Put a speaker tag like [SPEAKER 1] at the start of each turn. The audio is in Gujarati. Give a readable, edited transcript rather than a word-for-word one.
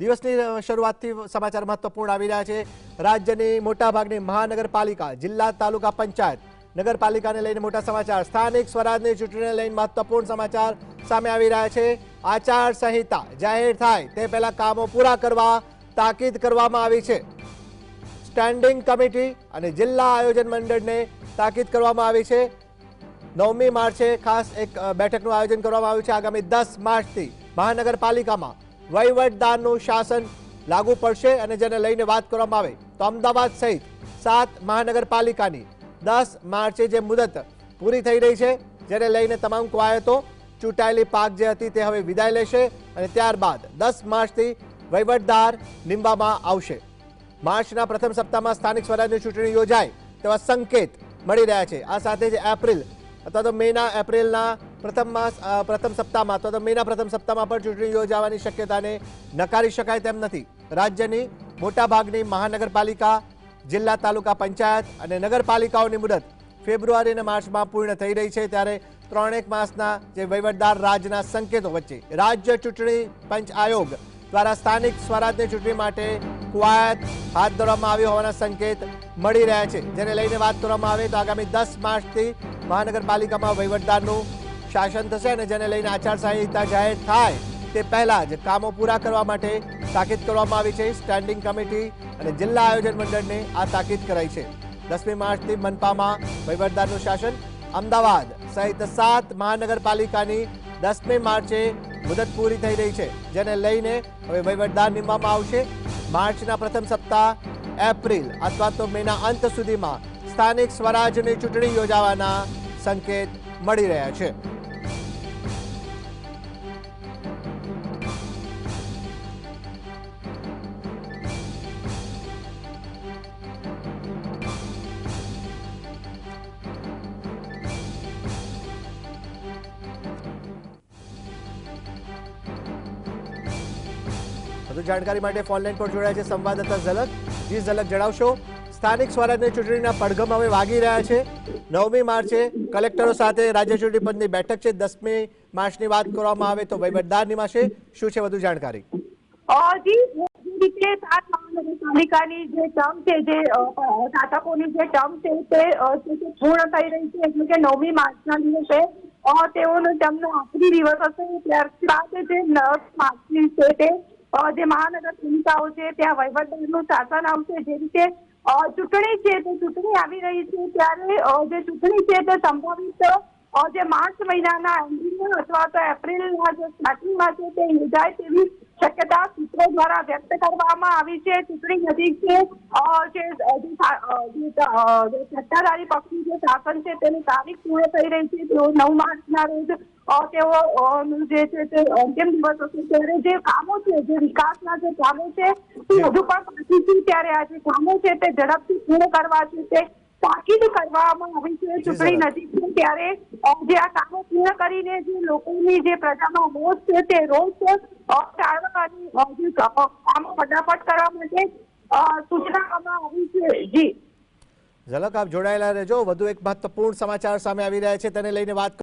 [SPEAKER 1] દિવસની શરૂઆતથી સમાચાર મહત્વપૂર્ણ આવી રહ્યા છે। રાજ્યની મોટાભાગની મહાનગરપાલિકા, જિલ્લા, તાલુકા પંચાયત, નગરપાલિકાને લઈને મોટા સમાચાર, સ્થાનિક સ્વરાજની ચૂંટણીને લઈને મહત્વપૂર્ણ સમાચાર સામે આવી રહ્યા છે। આચાર સંહિતા જાહેર થાય તે પહેલા કામો પૂરા કરવા તાકીદ કરવામાં આવી છે। સ્ટેન્ડિંગ કમિટી અને જિલ્લા આયોજન મંડળને તાકીદ કરવામાં આવી છે। 9મી માર્ચે ખાસ એક બેઠકનું આયોજન કરવામાં આવ્યું છે। આગામી 10 માર્ચથી મહાનગરપાલિકામાં વહીવટદારનું શાસન લાગુ પડશે અને જેને લઈને વાત કરવામાં આવે તો અમદાવાદ સહિત 7 મહાનગરપાલિકાની 10 માર્ચે જે મુદત પૂરી થઈ રહી છે, જેને લઈને તમામ કવાયતો ચૂંટાયેલી પાક જે હતી તે હવે વિદાય લેશે અને ત્યારબાદ 10 માર્ચથી વહીવટદાર નીમવામાં આવશે। માર્ચના પ્રથમ સપ્તાહમાં સ્થાનિક સ્વરાજની ચૂંટણી યોજાય તેવા સંકેત મળી રહ્યા છે। આ સાથે જ એપ્રિલ અથવા તો એપ્રિલના પ્રથમ સપ્તાહમાં અથવા તો મેના પ્રથમ સપ્તાહમાં પણ ચૂંટણી યોજાવાની શક્યતાને નકારી શકાય તેમ નથી। રાજ્યની મોટાભાગની મહાનગરપાલિકા, જિલ્લા, તાલુકા પંચાયત અને નગરપાલિકાઓની મુદત ફેબ્રુઆરી અને માર્ચમાં પૂર્ણ થઈ રહી છે, ત્યારે 3 માસના જે વહીવટદાર રાજના સંકેતો વચ્ચે રાજ્ય ચૂંટણી પંચ આયોગ દ્વારા સ્થાનિક સ્વરાજની ચૂંટણી માટે કવાયત હાથ ધરવામાં આવી હોવાના સંકેત મળી રહ્યા છે, જેને લઈને વાત કરવામાં આવે તો આગામી 10 માર્ચથી મહાનગરપાલિકામાં વહીવટદારનું શાસન થશે અને જેને લઈને આચારસંહિતા જાહેર થાય તે પહેલા જ કામો પૂરા કરવા માટે તાકીદ કરવામાં આવી છે। સ્ટેન્ડિંગ કમિટી અને જિલ્લા આયોજન મંડળને આ તાકીદ કરાઈ છે। 10મી માર્ચથી મનપામાં વહીવટદારનું શાસન, અમદાવાદ સહિત 7 મહાનગરપાલિકાની 10મી માર્ચે મુદત પૂરી થઈ રહી છે, જેને લઈને હવે વહીવટદાર નીમવામાં આવશે। માર્ચના પ્રથમ સપ્તાહ, એપ્રિલ અથવા તો મેના અંત સુધીમાં સ્થાનિક સ્વરાજની ચૂંટણી યોજાવાના સંકેત મળી રહ્યા છે। વધુ જાણકારી માટે ફોનલાઈન પર જોડાયા છે સંવાદદાતા ઝલક। જી ઝલક, જણાવશો, સ્થાનિક સ્વરાજની ચૂંટણીના પડઘમ હવે વાગી રહ્યા છે। 9મી માર્ચે કલેક્ટરો સાથે રાજ્ય ચૂંટણી પંચની બેઠક છે। 10મી માર્ચની વાત કરવામાં આવે તો વહીવટદાર નિમાશે। શું છે વધુ જાણકારી?
[SPEAKER 2] રીતે 7 મહાનગરપાલિકાની જે ટર્મ છે, જે શાસકોની જે ટર્મ છે તે પૂર્ણ થઈ રહી છે, એટલે કે 9મી માર્ચના દિવસે તેઓનો ટર્મનો આખરી દિવસ હશે। ત્યારબાદ જે 9 માર્ચની છે તે જે મહાનગરપાલિકાઓ છે ત્યાં વહીવટદારનું શાસન આવશે। જે રીતે ચૂંટણી છે તે ચૂંટણી આવી રહી છે, ત્યારે જે ચૂંટણી છે તે સંભવિત જે માર્ચ મહિનાના એન્ડિંગમાં અથવા તો એપ્રિલના જે સ્ટાર્ટિંગમાં છે તે યોજાય તેવી શક્યતા સૂત્રો દ્વારા વ્યક્ત કરવામાં આવી છે। ચૂંટણી નજીક છે, જે સત્તાધારી પક્ષનું જે શાસન છે તેની તારીખ પૂર્ણ થઈ રહી છે, તેઓ 9 માર્ચના રોજ તેઓનું જે છે તે અંતિમ દિવસ હશે। ત્યારે જે કામો છે, જે વિકાસના જે કામો છે તે હજુ પણ બાકી છે, ત્યારે આ જે કામો છે તે ઝડપથી પૂર્ણ કરવા છે તે તાકીદ કરવામાં આવી છે। ચૂંટણી નજીક છે ત્યારે જે આ કામો પૂર્ણ કરીને જે લોકોની જે પ્રજાનો રોષ છે તે રોષ ટાળવા અને કામો ફટાફટ કરવા માટે સૂચના આપવામાં આવી છે। જી
[SPEAKER 1] ઝલક, આપ જોડાયેલા રહેજો। વધુ એક મહત્વપૂર્ણ સમાચાર સામે આવી રહ્યા છે, તેને લઈને વાત